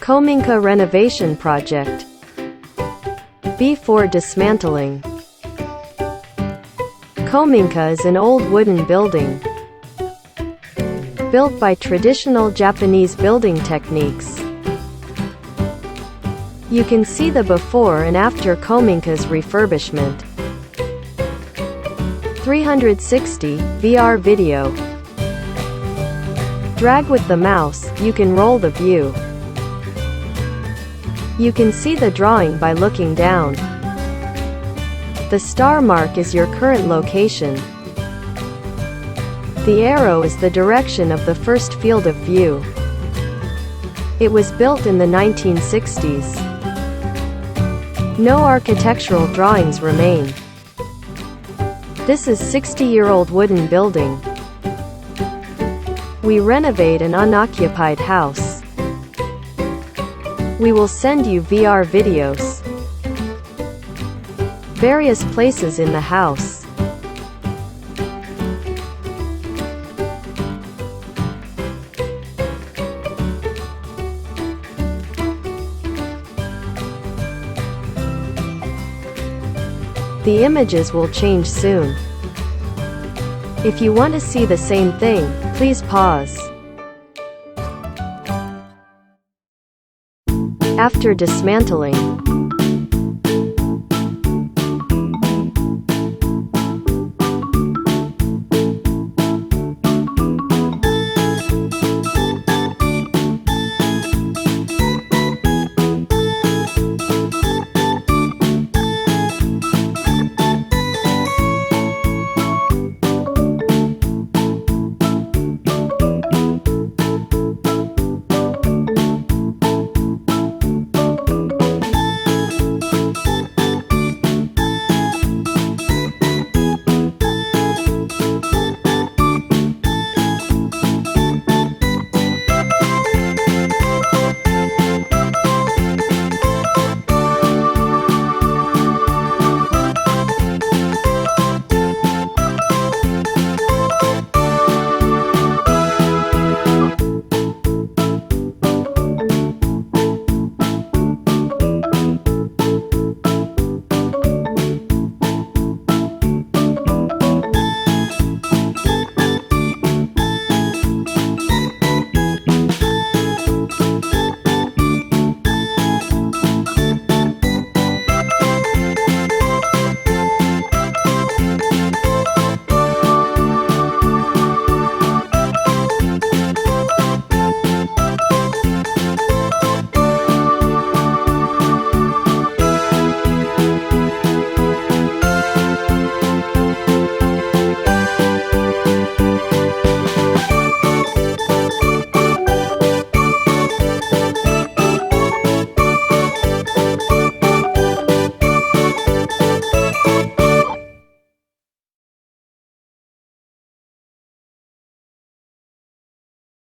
Kominka renovation project. Before dismantling. Kominka is an old wooden building built by traditional Japanese building techniques. You can see the before and after Kominka's refurbishment. 360 VR video. Drag with the mouse, you can roll the view. You can see the drawing by looking down. The star mark is your current location. The arrow is the direction of the first field of view. It was built in the 1960s. No architectural drawings remain. This is 60-year-old wooden building. We renovate an unoccupied house. We will send you VR videos. Various places in the house. The images will change soon. If you want to see the same thing, please pause. After dismantling.